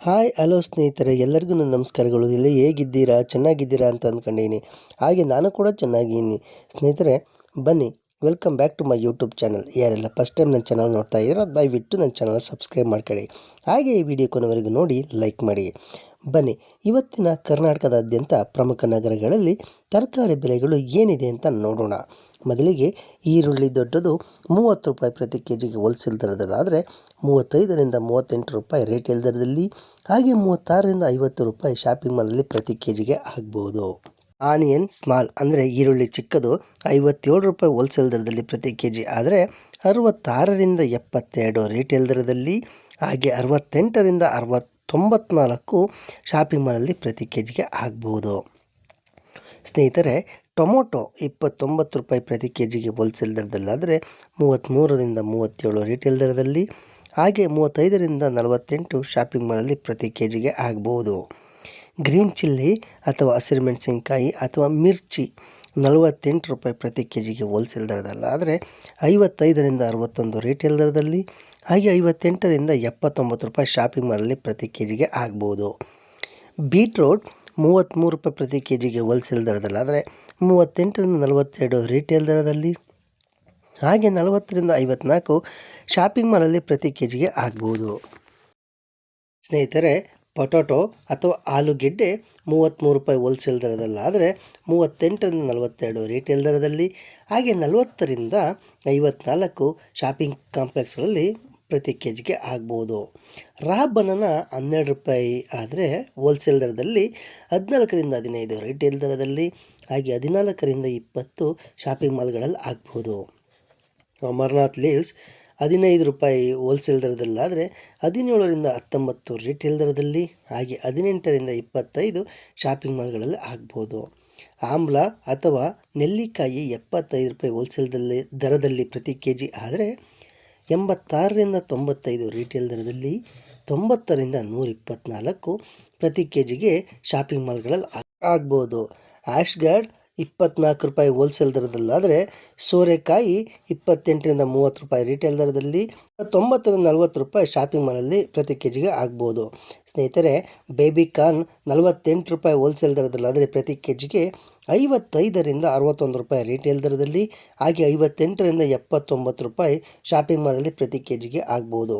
Hi hello ಸ್ನೇಹಿತರೆ, ಎಲ್ಲರಿಗೂ ನನ್ನ ನಮಸ್ಕಾರಗಳು. ಇಲ್ಲಿ ಹೇಗಿದ್ದೀರಾ? ಚೆನ್ನಾಗಿದ್ದೀರಾ ಅಂತ ಅಂದ್ಕೊಂಡಿದ್ದೀನಿ. ಹಾಗೆ ನಾನು ಕೂಡ ಚೆನ್ನಾಗಿದ್ದೀನಿ ಸ್ನೇಹಿತರೆ. ಬನ್ನಿ, welcome back to my YouTube channel. ಯಾರೆಲ್ಲ ಫಸ್ಟ್ ಟೈಮ್ ನನ್ನ ಚಾನಲ್ ನೋಡ್ತಾ ಇದ್ದೀರಾ, ದಯವಿಟ್ಟು ನನ್ನ ಚಾನಲ್ ಸಬ್ಸ್ಕ್ರೈಬ್ ಮಾಡ್ಕೊಳ್ಳಿ. ಹಾಗೆ ಈ ವಿಡಿಯೋ ಕೊನೆವರೆಗೂ ನೋಡಿ, ಲೈಕ್ ಮಾಡಿ. ಬನ್ನಿ, ಇವತ್ತಿನ ಕರ್ನಾಟಕದಾದ್ಯಂತ ಪ್ರಮುಖ ನಗರಗಳಲ್ಲಿ ತರಕಾರಿ ಬೆಲೆಗಳು ಏನಿದೆ ಅಂತ ನೋಡೋಣ. ಮೊದಲಿಗೆ ಈರುಳ್ಳಿ ದೊಡ್ಡದು 30 ರೂಪಾಯಿ ಪ್ರತಿ ಕೆ ಜಿಗೆ ಹೋಲ್ಸೇಲ್ ದರದಲ್ಲಾದರೆ 35ರಿಂದ 38 ರೂಪಾಯಿ ರೇಟೇಲ್ ದರದಲ್ಲಿ, ಹಾಗೆ 36ರಿಂದ 50 ರೂಪಾಯಿ ಶಾಪಿಂಗ್ ಮಾಲಲ್ಲಿ ಪ್ರತಿ ಕೆ ಜಿಗೆ ಆಗ್ಬೋದು. ಆನಿಯನ್ ಸ್ಮಾಲ್ ಅಂದರೆ ಈರುಳ್ಳಿ ಚಿಕ್ಕದು 57 ರೂಪಾಯಿ ಹೋಲ್ಸೇಲ್ ದರದಲ್ಲಿ ಪ್ರತಿ ಕೆ ಜಿ ಆದರೆ 66ರಿಂದ 72 ರೇಟೇಲ್ ದರದಲ್ಲಿ, ಹಾಗೆ 68ರಿಂದ 94 ಶಾಪಿಂಗ್ ಮಾಲಲ್ಲಿ ಪ್ರತಿ ಕೆ ಜಿಗೆ ಆಗ್ಬೋದು. ಸ್ನೇಹಿತರೆ, ಟೊಮೊಟೊ 29 ರೂಪಾಯಿ ಪ್ರತಿ ಕೆ ಜಿಗೆ ಹೋಲ್ಸೇಲ್ ದರದಲ್ಲಾದರೆ 33ರಿಂದ 37 ರಿಟೇಲ್ ದರದಲ್ಲಿ, ಹಾಗೆ 35ರಿಂದ 48 ಶಾಪಿಂಗ್ ಮಾಲಲ್ಲಿ ಪ್ರತಿ ಕೆ ಜಿಗೆ ಆಗ್ಬೋದು. ಗ್ರೀನ್ ಚಿಲ್ಲಿ ಅಥವಾ ಹಸಿರು ಮೆಣಸಿನ್ಕಾಯಿ ಅಥವಾ ಮಿರ್ಚಿ 48 ರೂಪಾಯಿ ಪ್ರತಿ ಕೆ ಜಿಗೆ ಹೋಲ್ಸೇಲ್ ದರದಲ್ಲಾದರೆ 55ರಿಂದ 61 ರಿಟೇಲ್ ದರದಲ್ಲಿ, ಹಾಗೆ 58ರಿಂದ 79 ರೂಪಾಯಿ ಶಾಪಿಂಗ್ ಮಾಲಲ್ಲಿ ಪ್ರತಿ ಕೆ ಜಿಗೆ ಆಗ್ಬೋದು. ಬೀಟ್ರೋಟ್ 33 ರೂಪಾಯಿ ಪ್ರತಿ ಕೆ ಜಿಗೆ ಹೋಲ್ಸೇಲ್ ದರದಲ್ಲಾದರೆ 38ರಿಂದ 42 ರಿಟೇಲ್ ದರದಲ್ಲಿ, ಹಾಗೆ 40ರಿಂದ 54 ಶಾಪಿಂಗ್ ಮಾಲಲ್ಲಿ ಪ್ರತಿ ಕೆ ಜಿಗೆ ಆಗ್ಬೋದು. ಸ್ನೇಹಿತರೆ, ಪೊಟೊಟೊ ಅಥವಾ ಆಲೂಗೆಡ್ಡೆ 33 ರೂಪಾಯಿ ಹೋಲ್ಸೇಲ್ ದರದಲ್ಲಾದರೆ 38ರಿಂದ 42 ರಿಟೇಲ್ ದರದಲ್ಲಿ, ಹಾಗೆ 40ರಿಂದ 54 ಶಾಪಿಂಗ್ ಕಾಂಪ್ಲೆಕ್ಸ್ಗಳಲ್ಲಿ ಪ್ರತಿ ಕೆ ಜಿಗೆ ಆಗ್ಬೋದು. ರಾ ಬನಾನ 12 ರೂಪಾಯಿ ಆದರೆ ಹೋಲ್ಸೇಲ್ ದರದಲ್ಲಿ, 14ರಿಂದ 15 ರಿಟೇಲ್ ದರದಲ್ಲಿ, ಹಾಗೆ 14ರಿಂದ 20 ಶಾಪಿಂಗ್ ಮಾಲ್ಗಳಲ್ಲಿ ಆಗ್ಬೋದು. ಅಮರ್ನಾಥ್ ಲೀವ್ಸ್ 15 ರೂಪಾಯಿ ಹೋಲ್ಸೇಲ್ ದರದಲ್ಲಾದರೆ 17ರಿಂದ 19 ರಿಟೇಲ್ ದರದಲ್ಲಿ, ಹಾಗೆ 18ರಿಂದ 25 ಶಾಪಿಂಗ್ ಮಾಲ್ಗಳಲ್ಲಿ ಆಗ್ಬೋದು. ಆಮ್ಲ ಅಥವಾ ನೆಲ್ಲಿಕಾಯಿ 75 ರೂಪಾಯಿ ಹೋಲ್ಸೇಲ್ ದರದಲ್ಲಿ ಪ್ರತಿ ಕೆ ಜಿ ಆದರೆ 86ರಿಂದ 95 ರಿಟೇಲ್ ದರದಲ್ಲಿ, 90ರಿಂದ 124 ಪ್ರತಿ ಕೆ ಜಿಗೆ ಶಾಪಿಂಗ್ ಮಾಲ್ಗಳಲ್ಲಿ ಆಗ್ಬೋದು. ಆಶ್ಗಾರ್ಡ್ 24 ರೂಪಾಯಿ ಹೋಲ್ಸೇಲ್ ದರದಲ್ಲಾದರೆ ಸೋರೆಕಾಯಿ 28ರಿಂದ 30 ರೂಪಾಯಿ ರಿಟೇಲ್ ದರದಲ್ಲಿ, 90ರಿಂದ 40 ರೂಪಾಯಿ ಶಾಪಿಂಗ್ ಮಾಲಲ್ಲಿ ಪ್ರತಿ ಕೆ ಜಿಗೆ ಆಗ್ಬೋದು. ಸ್ನೇಹಿತರೆ, ಬೇಬಿ ಕಾರ್ನ್ 48 ರೂಪಾಯಿ ಹೋಲ್ಸೇಲ್ ದರದಲ್ಲಾದರೆ ಪ್ರತಿ ಕೆ ಜಿಗೆ 55ರಿಂದ 61 ರೂಪಾಯಿ ರಿಟೇಲ್ ದರದಲ್ಲಿ, ಹಾಗೆ 58ರಿಂದ 79 ರೂಪಾಯಿ ಶಾಪಿಂಗ್ ಮಾಲಲ್ಲಿ ಪ್ರತಿ ಕೆ ಜಿಗೆ ಆಗ್ಬೋದು.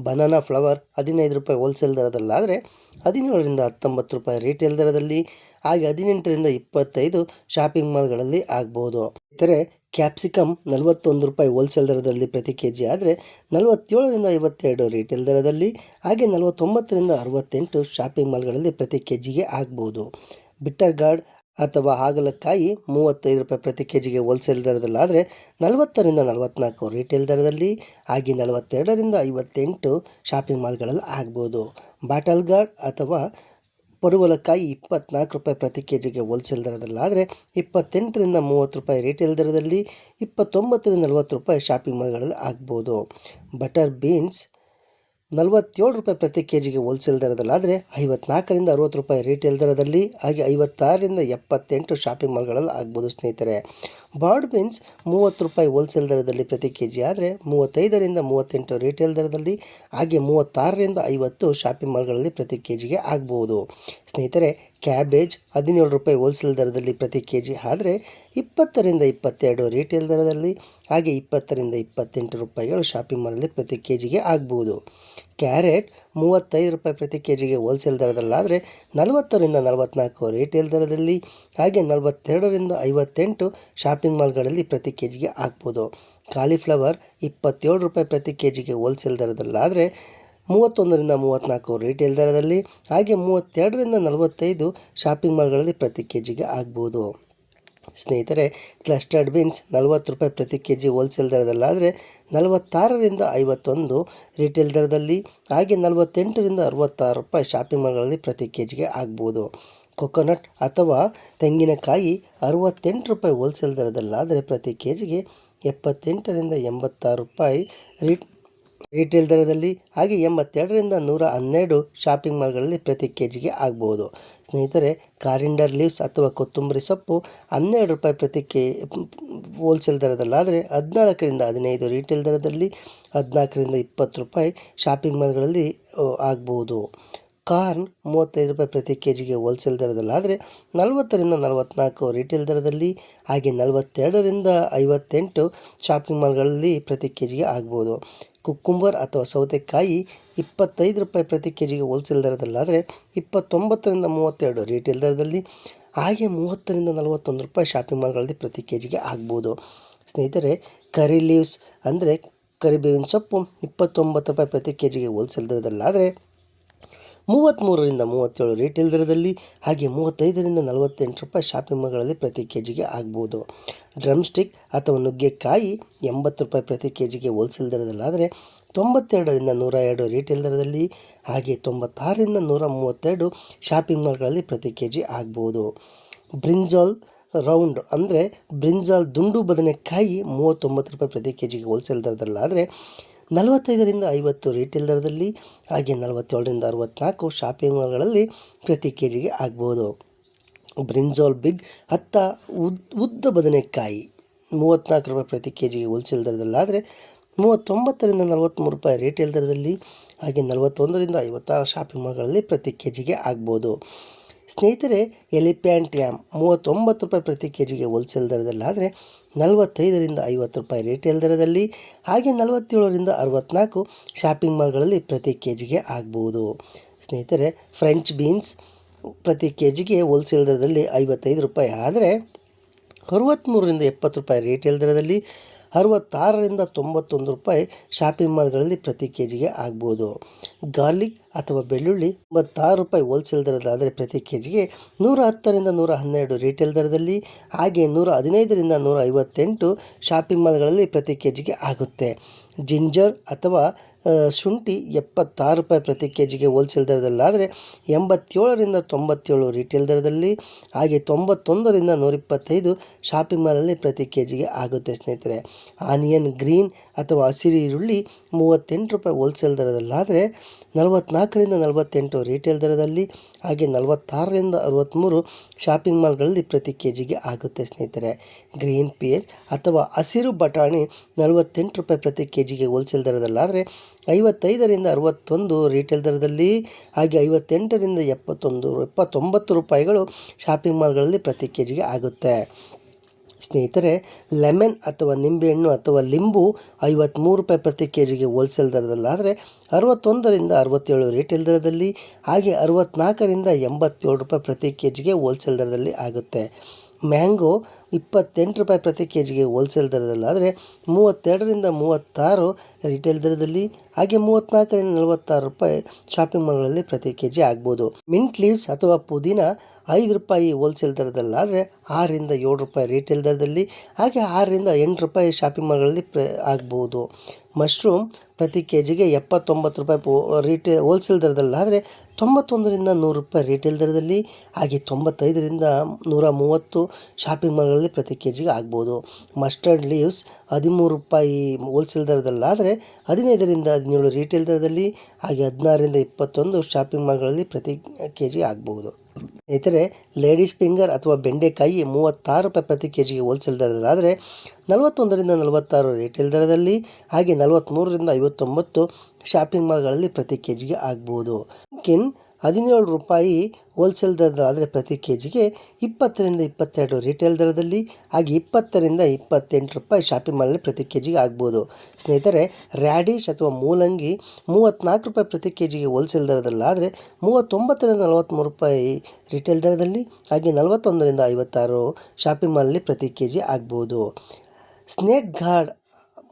ಬನಾನಾ ಫ್ಲವರ್ 15 ರೂಪಾಯಿ ಹೋಲ್ಸೇಲ್ ದರದಲ್ಲಾದರೆ 17ರಿಂದ 19 ರೂಪಾಯಿ ರಿಟೇಲ್ ದರದಲ್ಲಿ, ಹಾಗೆ 18ರಿಂದ 25 ಶಾಪಿಂಗ್ ಮಾಲ್ಗಳಲ್ಲಿ ಆಗ್ಬೋದು. ಇತರೆ ಕ್ಯಾಪ್ಸಿಕಮ್ 41 ರೂಪಾಯಿ ಹೋಲ್ಸೇಲ್ ದರದಲ್ಲಿ ಪ್ರತಿ ಕೆ ಜಿ ಆದರೆ 47ರಿಂದ 52 ರಿಟೇಲ್ ದರದಲ್ಲಿ, ಹಾಗೆ 49ರಿಂದ 68 ಶಾಪಿಂಗ್ ಮಾಲ್ಗಳಲ್ಲಿ ಪ್ರತಿ ಕೆ ಜಿಗೆ ಆಗ್ಬೋದು. ಬಿಟ್ಟರ್ ಗಾರ್ಡ್ ಅಥವಾ ಹಾಗಲಕಾಯಿ 35 ರೂಪಾಯಿ ಪ್ರತಿ ಕೆ ಜಿಗೆ ಹೋಲ್ಸೇಲ್ ದರದಲ್ಲಾದರೆ 40ರಿಂದ 44 ರಿಟೇಲ್ ದರದಲ್ಲಿ, ಹಾಗೆ 42ರಿಂದ 58 ಶಾಪಿಂಗ್ ಮಾಲ್ಗಳಲ್ಲಿ ಆಗ್ಬೋದು. ಬಾಟಲ್ ಗಾರ್ಡ್ ಅಥವಾ ಪಡುವಲಕಾಯಿ 24 ರೂಪಾಯಿ ಪ್ರತಿ ಕೆ ಜಿಗೆ ಹೋಲ್ಸೇಲ್ ದರದಲ್ಲಾದರೆ 28ರಿಂದ 30 ರೂಪಾಯಿ ರಿಟೇಲ್ ದರದಲ್ಲಿ, 29ರಿಂದ 40 ರೂಪಾಯಿ ಶಾಪಿಂಗ್ ಮಾಲ್ಗಳಲ್ಲಿ ಆಗ್ಬೋದು. ಬಟರ್ ಬೀನ್ಸ್ 47 ರೂಪಾಯಿ ಪ್ರತಿ ಕೆ ಜಿಗೆ ಹೋಲ್ಸೇಲ್ ದರದಲ್ಲಾದರೆ 54ರಿಂದ 60 ರೂಪಾಯಿ ರಿಟೇಲ್ ದರದಲ್ಲಿ, ಹಾಗೆ 56ರಿಂದ 78 ಶಾಪಿಂಗ್ ಮಾಲ್ಗಳಲ್ಲಿ ಆಗ್ಬೋದು. ಸ್ನೇಹಿತರೆ, ಬಾರ್ಡ್ ಬೀನ್ಸ್ 30 ರೂಪಾಯಿ ಹೋಲ್ಸೇಲ್ ದರದಲ್ಲಿ ಪ್ರತಿ ಕೆ ಜಿ ಆದರೆ 35ರಿಂದ 38 ರಿಟೇಲ್ ದರದಲ್ಲಿ, ಹಾಗೆ 36ರಿಂದ 50 ಶಾಪಿಂಗ್ ಮಾಲ್ಗಳಲ್ಲಿ ಪ್ರತಿ ಕೆ ಜಿಗೆ ಆಗ್ಬೋದು. ಸ್ನೇಹಿತರೆ, ಕ್ಯಾಬೇಜ್ 17 ರೂಪಾಯಿ ಹೋಲ್ಸೇಲ್ ದರದಲ್ಲಿ ಪ್ರತಿ ಕೆ ಜಿ ಆದರೆ 20ರಿಂದ 22 ರಿಟೇಲ್ ದರದಲ್ಲಿ, ಹಾಗೆ 20ರಿಂದ 28 ರೂಪಾಯಿಗಳು ಶಾಪಿಂಗ್ ಮಾಲಲ್ಲಿ ಪ್ರತಿ ಕೆ ಜಿಗೆ ಆಗ್ಬೋದು. ಕ್ಯಾರೆಟ್ 35 ರೂಪಾಯಿ ಪ್ರತಿ ಕೆ ಜಿಗೆ ಹೋಲ್ಸೇಲ್ ದರದಲ್ಲಾದರೆ 40ರಿಂದ 44 ರಿಟೇಲ್ ದರದಲ್ಲಿ, ಹಾಗೆ 42ರಿಂದ 58 ಶಾಪಿಂಗ್ ಮಾಲ್ಗಳಲ್ಲಿ ಪ್ರತಿ ಕೆ ಜಿಗೆ ಆಗ್ಬೋದು. ಕಾಲಿಫ್ಲವರ್ 27 ರೂಪಾಯಿ ಪ್ರತಿ ಕೆ ಜಿಗೆ ಹೋಲ್ಸೇಲ್ ದರದಲ್ಲಾದರೆ 31ರಿಂದ 34 ರಿಟೇಲ್ ದರದಲ್ಲಿ, ಹಾಗೆ 32ರಿಂದ 45 ಶಾಪಿಂಗ್ ಮಾಲ್ಗಳಲ್ಲಿ ಪ್ರತಿ ಕೆ ಜಿಗೆ ಆಗ್ಬೋದು. ಸ್ನೇಹಿತರೆ, ಕ್ಲಸ್ಟರ್ಡ್ ಬೀನ್ಸ್ 40 ರೂಪಾಯಿ ಪ್ರತಿ ಕೆ ಜಿ ಹೋಲ್ಸೇಲ್ ದರದಲ್ಲಾದರೆ 46ರಿಂದ 51 ರಿಟೇಲ್ ದರದಲ್ಲಿ, ಹಾಗೆ 48ರಿಂದ 66 ರೂಪಾಯಿ ಶಾಪಿಂಗ್ ಮಾಲ್ಗಳಲ್ಲಿ ಪ್ರತಿ ಕೆ ಜಿಗೆ ಆಗ್ಬೋದು. ಕೊಕೊನಟ್ ಅಥವಾ ತೆಂಗಿನಕಾಯಿ 68 ರೂಪಾಯಿ ಹೋಲ್ಸೇಲ್ ದರದಲ್ಲಾದರೆ ಪ್ರತಿ ಕೆ ಜಿಗೆ 78ರಿಂದ 86 ರೂಪಾಯಿ ರಿಟೇಲ್ ದರದಲ್ಲಿ, ಹಾಗೆ 82ರಿಂದ 112 ಶಾಪಿಂಗ್ ಮಾಲ್ಗಳಲ್ಲಿ ಪ್ರತಿ ಕೆ ಜಿಗೆ ಆಗ್ಬೋದು. ಸ್ನೇಹಿತರೆ, ಕಾರಿಂಡರ್ ಲೀವ್ಸ್ ಅಥವಾ ಕೊತ್ತಂಬರಿ ಸೊಪ್ಪು 12 ರೂಪಾಯಿ ಪ್ರತಿ ಹೋಲ್ಸೇಲ್ ದರದಲ್ಲಾದರೆ 14ರಿಂದ 15 ರಿಟೇಲ್ ದರದಲ್ಲಿ, 14ರಿಂದ 20 ರೂಪಾಯಿ ಶಾಪಿಂಗ್ ಮಾಲ್ಗಳಲ್ಲಿ ಆಗ್ಬೋದು. ಕಾರ್ನ್ 35 ರೂಪಾಯಿ ಪ್ರತಿ ಕೆ ಜಿಗೆ ಹೋಲ್ಸೇಲ್ ದರದಲ್ಲಾದರೆ 40ರಿಂದ 44 ರಿಟೇಲ್ ದರದಲ್ಲಿ, ಹಾಗೆ 42ರಿಂದ 58 ಶಾಪಿಂಗ್ ಮಾಲ್ಗಳಲ್ಲಿ ಪ್ರತಿ ಕೆ ಜಿಗೆ ಆಗ್ಬೋದು. ಕುಕ್ಕುಂಬರ್ ಅಥವಾ ಸೌತೆಕಾಯಿ 25 ರೂಪಾಯಿ ಪ್ರತಿ ಕೆ ಜಿಗೆ ಹೋಲ್ಸೇಲ್ ದರದಲ್ಲಾದರೆ 29ರಿಂದ 32 ರಿಟೇಲ್ ದರದಲ್ಲಿ, ಹಾಗೆ 30ರಿಂದ 41 ರೂಪಾಯಿ ಶಾಪಿಂಗ್ ಮಾಲ್ಗಳಲ್ಲಿ ಪ್ರತಿ ಕೆ ಜಿಗೆ ಆಗ್ಬೋದು. ಸ್ನೇಹಿತರೆ, ಕರಿ ಲೀವ್ಸ್ ಅಂದರೆ ಕರಿಬೇವಿನ ಸೊಪ್ಪು 29 ರೂಪಾಯಿ ಪ್ರತಿ ಕೆ ಜಿಗೆ ಹೋಲ್ಸೇಲ್ ದರದಲ್ಲಾದರೆ 33ರಿಂದ 37 ರಿಟೇಲ್ ದರದಲ್ಲಿ, ಹಾಗೆ 35ರಿಂದ 48 ರೂಪಾಯಿ ಶಾಪಿಂಗ್ ಮಾಲ್ಗಳಲ್ಲಿ ಪ್ರತಿ ಕೆ ಜಿಗೆ ಆಗ್ಬೋದು. ಡ್ರಮ್ ಸ್ಟಿಕ್ ಅಥವಾ ನುಗ್ಗೆಕಾಯಿ 80 ರೂಪಾಯಿ ಪ್ರತಿ ಕೆ ಜಿಗೆ ಹೋಲ್ಸೇಲ್ ದರದಲ್ಲಾದರೆ 92ರಿಂದ 102 ರಿಟೇಲ್ ದರದಲ್ಲಿ, ಹಾಗೆ 96ರಿಂದ 132 ಶಾಪಿಂಗ್ ಮಾಲ್ಗಳಲ್ಲಿ ಪ್ರತಿ ಕೆ ಜಿ ಆಗ್ಬೋದು. ಬ್ರಿಂಜಾಲ್ ರೌಂಡ್ ಅಂದರೆ ಬ್ರಿಂಜಾಲ್ ದುಂಡು ಬದನೆಕಾಯಿ 39 ರೂಪಾಯಿ ಪ್ರತಿ ಕೆ ಜಿಗೆ ಹೋಲ್ಸೇಲ್ ದರದಲ್ಲಾದರೆ 45ರಿಂದ 50 ರಿಟೇಲ್ ದರದಲ್ಲಿ, ಹಾಗೆ 47ರಿಂದ 64 ಶಾಪಿಂಗ್ ಮಾಲ್ಗಳಲ್ಲಿ ಪ್ರತಿ ಕೆ ಜಿಗೆ ಆಗ್ಬೋದು. ಬ್ರಿಂಜಾಲ್ ಬಿಗ್ ಉದ್ದ ಬದನೆಕಾಯಿ 34 ರೂಪಾಯಿ ಪ್ರತಿ ಕೆ ಜಿಗೆ ಹೋಲ್ಸೇಲ್ ದರದಲ್ಲಾದರೆ 39ರಿಂದ 43 ರೂಪಾಯಿ ರಿಟೇಲ್ ದರದಲ್ಲಿ, ಹಾಗೆ 41ರಿಂದ 56 ಶಾಪಿಂಗ್ ಮಾಲ್ಗಳಲ್ಲಿ ಪ್ರತಿ ಕೆ ಜಿಗೆ ಆಗ್ಬೋದು. ಸ್ನೇಹಿತರೆ, ಎಲಿಫ್ಯಾಂಟ್ ಯಾಮ್ 39 ರೂಪಾಯಿ ಪ್ರತಿ ಕೆ ಜಿಗೆ ಹೋಲ್ಸೇಲ್ ದರದಲ್ಲಾದರೆ 45ರಿಂದ 50 ರೂಪಾಯಿ ರಿಟೇಲ್ ದರದಲ್ಲಿ, ಹಾಗೆ 47ರಿಂದ 64 ಶಾಪಿಂಗ್ ಮಾಲ್ಗಳಲ್ಲಿ ಪ್ರತಿ ಕೆ ಜಿಗೆ ಆಗ್ಬೋದು. ಸ್ನೇಹಿತರೆ, ಫ್ರೆಂಚ್ ಬೀನ್ಸ್ ಪ್ರತಿ ಕೆ ಜಿಗೆ ಹೋಲ್ಸೇಲ್ ದರದಲ್ಲಿ 55 ರೂಪಾಯಿ ಆದರೆ 63ರಿಂದ 70 ರೂಪಾಯಿ ರಿಟೇಲ್ ದರದಲ್ಲಿ, 66ರಿಂದ 91 ರೂಪಾಯಿ ಶಾಪಿಂಗ್ ಮಾಲ್ಗಳಲ್ಲಿ ಪ್ರತಿ ಕೆ ಜಿಗೆ ಆಗ್ಬೋದು. ಗಾರ್ಲಿಕ್ ಅಥವಾ ಬೆಳ್ಳುಳ್ಳಿ 86 ರೂಪಾಯಿ ಹೋಲ್ಸೇಲ್ ದರದಾದರೆ ಪ್ರತಿ ಕೆ ಜಿಗೆ 110ರಿಂದ 112 ರಿಟೇಲ್ ದರದಲ್ಲಿ, ಹಾಗೆ 115ರಿಂದ 158 ಶಾಪಿಂಗ್ ಮಾಲ್ಗಳಲ್ಲಿ ಪ್ರತಿ ಕೆ ಜಿಗೆ ಆಗುತ್ತೆ. ಜಿಂಜರ್ ಅಥವಾ ಶುಂಠಿ 76 ರೂಪಾಯಿ ಪ್ರತಿ ಕೆ ಜಿಗೆ ಹೋಲ್ಸೇಲ್ ದರದಲ್ಲಾದರೆ 87ರಿಂದ 97 ರಿಟೇಲ್ ದರದಲ್ಲಿ, ಹಾಗೆ 91ರಿಂದ 125 ಶಾಪಿಂಗ್ ಮಾಲಲ್ಲಿ ಪ್ರತಿ ಕೆ ಜಿಗೆ ಆಗುತ್ತೆ. ಸ್ನೇಹಿತರೆ, ಆನಿಯನ್ ಗ್ರೀನ್ ಅಥವಾ ಹಸಿರು ಈರುಳ್ಳಿ 38 ರೂಪಾಯಿ ಹೋಲ್ಸೇಲ್ ದರದಲ್ಲಾದರೆ 44ರಿಂದ 48 ರಿಟೇಲ್ ದರದಲ್ಲಿ, ಹಾಗೆ 46ರಿಂದ 63 ಶಾಪಿಂಗ್ ಮಾಲ್ಗಳಲ್ಲಿ ಪ್ರತಿ ಕೆ ಜಿಗೆ ಆಗುತ್ತೆ. ಸ್ನೇಹಿತರೆ, ಗ್ರೀನ್ ಪೀಸ್ ಅಥವಾ ಹಸಿರು ಬಟಾಣಿ 48 ರೂಪಾಯಿ ಪ್ರತಿ ಕೆ ಜಿಗೆ ಹೋಲ್ಸೇಲ್ ದರದಲ್ಲಾದರೆ 55ರಿಂದ 61 ರಿಟೇಲ್ ದರದಲ್ಲಿ, ಹಾಗೆ 58ರಿಂದ 79 ರೂಪಾಯಿಗಳು ಶಾಪಿಂಗ್ ಮಾಲ್ಗಳಲ್ಲಿ ಪ್ರತಿ ಕೆ ಜಿಗೆ ಆಗುತ್ತೆ. ಸ್ನೇಹಿತರೆ, ಲೆಮನ್ ಅಥವಾ ನಿಂಬೆಹಣ್ಣು ಅಥವಾ ಲಿಂಬು 53 ರೂಪಾಯಿ ಪ್ರತಿ ಕೆ ಜಿಗೆ ಹೋಲ್ಸೇಲ್ ದರದಲ್ಲಾದರೆ 61ರಿಂದ 67 ರಿಟೇಲ್ ದರದಲ್ಲಿ, ಹಾಗೆ 64ರಿಂದ 87 ರೂಪಾಯಿ ಪ್ರತಿ ಕೆ ಜಿಗೆ ಹೋಲ್ಸೇಲ್ ದರದಲ್ಲಿ ಆಗುತ್ತೆ. ಮ್ಯಾಂಗೋ 28 ರೂಪಾಯಿ ಪ್ರತಿ ಕೆ ಜಿಗೆ ಹೋಲ್ಸೇಲ್ ದರದಲ್ಲಾದರೆ 32ರಿಂದ 36 ರಿಟೇಲ್ ದರದಲ್ಲಿ, ಹಾಗೆ 34ರಿಂದ 46 ರೂಪಾಯಿ ಶಾಪಿಂಗ್ ಮಾಲ್ಗಳಲ್ಲಿ ಪ್ರತಿ ಕೆ ಜಿ ಆಗ್ಬೋದು. ಮಿಂಟ್ ಲೀವ್ಸ್ ಅಥವಾ ಪುದೀನ 5 ರೂಪಾಯಿ ಹೋಲ್ಸೇಲ್ ದರದಲ್ಲಾದರೆ 6ರಿಂದ 7 ರೂಪಾಯಿ ರಿಟೇಲ್ ದರದಲ್ಲಿ, ಹಾಗೆ 6ರಿಂದ 8 ರೂಪಾಯಿ ಶಾಪಿಂಗ್ ಮಾಲ್ಗಳಲ್ಲಿ ಆಗ್ಬೋದು. ಮಶ್ರೂಮ್ ಪ್ರತಿ ಕೆ ಜಿಗೆ 79 ರೂಪಾಯಿ ಹೋಲ್ಸೇಲ್ ದರದಲ್ಲಾದರೆ 91ರಿಂದ 100 ರೂಪಾಯಿ ರಿಟೇಲ್ ದರದಲ್ಲಿ, ಹಾಗೆ 95ರಿಂದ 130 ಶಾಪಿಂಗ್ ಮಾಲ್ಗಳಲ್ಲಿ ಪ್ರತಿ ಕೆ ಜಿಗೆ ಆಗ್ಬೋದು. ಮಸ್ಟರ್ಡ್ ಲೀವ್ಸ್ 13 ರೂಪಾಯಿ ಹೋಲ್ಸೇಲ್ ದರದಲ್ಲಾದರೆ 15ರಿಂದ 17 ರಿಟೇಲ್ ದರದಲ್ಲಿ, ಹಾಗೆ 16ರಿಂದ 21 ಶಾಪಿಂಗ್ ಮಾಲ್ಗಳಲ್ಲಿ ಪ್ರತಿ ಕೆ ಜಿ ಆಗ್ಬೋದು. ಸ್ನೇಹಿತರೆ, ಲೇಡೀಸ್ ಫಿಂಗರ್ ಅಥವಾ ಬೆಂಡೆಕಾಯಿ 36 ರೂಪಾಯಿ ಪ್ರತಿ ಕೆ ಜಿಗೆ ಹೋಲ್ಸೇಲ್ ದರದಲ್ಲಾದರೆ 41ರಿಂದ 46 ರಿಟೇಲ್ ದರದಲ್ಲಿ, ಹಾಗೆ 43ರಿಂದ 59 ಶಾಪಿಂಗ್ ಮಾಲ್ಗಳಲ್ಲಿ ಪ್ರತಿ ಕೆ ಜಿಗೆ ಆಗ್ಬೋದು. ಪಂಪ್ಕಿನ್ 17 ರೂಪಾಯಿ ಹೋಲ್ಸೇಲ್ ದರದಲ್ಲಾದರೆ ಪ್ರತಿ ಕೆ ಜಿಗೆ 20ರಿಂದ 22 ರಿಟೇಲ್ ದರದಲ್ಲಿ, ಹಾಗೆ 20ರಿಂದ 28 ರೂಪಾಯಿ ಶಾಪಿಂಗ್ ಮಾಲಲ್ಲಿ ಪ್ರತಿ ಕೆ ಜಿಗೆ ಆಗ್ಬೋದು. ಸ್ನೇಹಿತರೆ, ರ್ಯಾಡಿಶ್ ಅಥವಾ ಮೂಲಂಗಿ 34 ರೂಪಾಯಿ ಪ್ರತಿ ಕೆ ಜಿಗೆ ಹೋಲ್ಸೇಲ್ ದರದಲ್ಲಾದರೆ 39ರಿಂದ 43 ರೂಪಾಯಿ ರಿಟೇಲ್ ದರದಲ್ಲಿ, ಹಾಗೆ 41ರಿಂದ 56 ಶಾಪಿಂಗ್ ಮಾಲಲ್ಲಿ ಪ್ರತಿ ಕೆ ಜಿ ಆಗ್ಬೋದು. ಸ್ನೇಕ್ ಗಾರ್ಡ್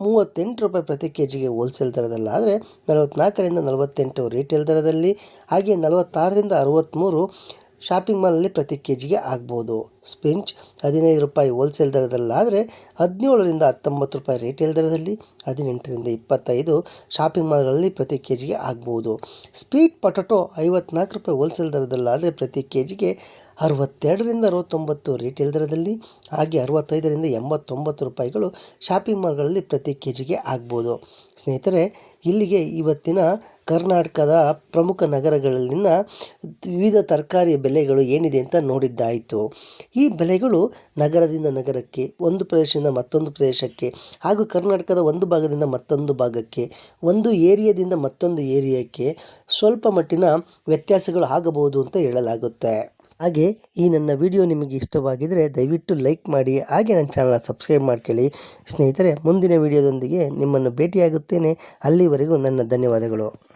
38 ರೂಪಾಯಿ ಪ್ರತಿ ಕೆ ಜಿಗೆ ಹೋಲ್ಸೇಲ್ ದರದಲ್ಲಾದರೆ 44ರಿಂದ 48 ರಿಟೇಲ್ ದರದಲ್ಲಿ, ಹಾಗೆ 46ರಿಂದ 63 ಶಾಪಿಂಗ್ ಮಾಲಲ್ಲಿ ಪ್ರತಿ ಕೆ ಜಿಗೆ ಆಗ್ಬೋದು. ಸ್ಪಿಂಚ್ 15 ರೂಪಾಯಿ ಹೋಲ್ಸೇಲ್ ದರದಲ್ಲಾದರೆ 17ರಿಂದ 19 ರೂಪಾಯಿ ರಿಟೇಲ್ ದರದಲ್ಲಿ, 18ರಿಂದ 25 ಶಾಪಿಂಗ್ ಮಾಲ್ಗಳಲ್ಲಿ ಪ್ರತಿ ಕೆ ಜಿಗೆ ಆಗ್ಬೋದು. ಸ್ವೀಟ್ ಪೊಟೊಟೊ 54 ರೂಪಾಯಿ ಹೋಲ್ಸೇಲ್ ದರದಲ್ಲಾದರೆ ಪ್ರತಿ ಕೆ ಜಿಗೆ 62ರಿಂದ 69 ರಿಟೇಲ್ ದರದಲ್ಲಿ, ಹಾಗೆ 65ರಿಂದ 89 ರೂಪಾಯಿಗಳು ಶಾಪಿಂಗ್ ಮಾಲ್ಗಳಲ್ಲಿ ಪ್ರತಿ ಕೆ ಜಿಗೆ ಆಗ್ಬೋದು. ಸ್ನೇಹಿತರೆ, ಇಲ್ಲಿಗೆ ಇವತ್ತಿನ ಕರ್ನಾಟಕದ ಪ್ರಮುಖ ನಗರಗಳಲ್ಲಿನ ವಿವಿಧ ತರಕಾರಿ ಬೆಲೆಗಳು ಏನಿದೆ ಅಂತ ನೋಡಿದ್ದಾಯಿತು. ಈ ಬೆಲೆಗಳು ನಗರದಿಂದ ನಗರಕ್ಕೆ, ಒಂದು ಪ್ರದೇಶದಿಂದ ಮತ್ತೊಂದು ಪ್ರದೇಶಕ್ಕೆ ಹಾಗೂ ಕರ್ನಾಟಕದ ಒಂದು ಭಾಗದಿಂದ ಮತ್ತೊಂದು ಭಾಗಕ್ಕೆ, ಒಂದು ಏರಿಯಾದಿಂದ ಮತ್ತೊಂದು ಏರಿಯಾಕ್ಕೆ ಸ್ವಲ್ಪ ಮಟ್ಟಿನ ವ್ಯತ್ಯಾಸಗಳು ಆಗಬಹುದು ಅಂತ ಹೇಳಲಾಗುತ್ತೆ. ಹಾಗೆ ಈ ನನ್ನ ವಿಡಿಯೋ ನಿಮಗೆ ಇಷ್ಟವಾಗಿದ್ದರೆ ದಯವಿಟ್ಟು ಲೈಕ್ ಮಾಡಿ, ಹಾಗೆ ನನ್ನ ಚಾನಲ್ನ ಸಬ್ಸ್ಕ್ರೈಬ್ ಮಾಡ್ಕೊಳ್ಳಿ. ಸ್ನೇಹಿತರೆ, ಮುಂದಿನ ವಿಡಿಯೋದೊಂದಿಗೆ ನಿಮ್ಮನ್ನು ಭೇಟಿಯಾಗುತ್ತೇನೆ. ಅಲ್ಲಿವರೆಗೂ ನನ್ನ ಧನ್ಯವಾದಗಳು.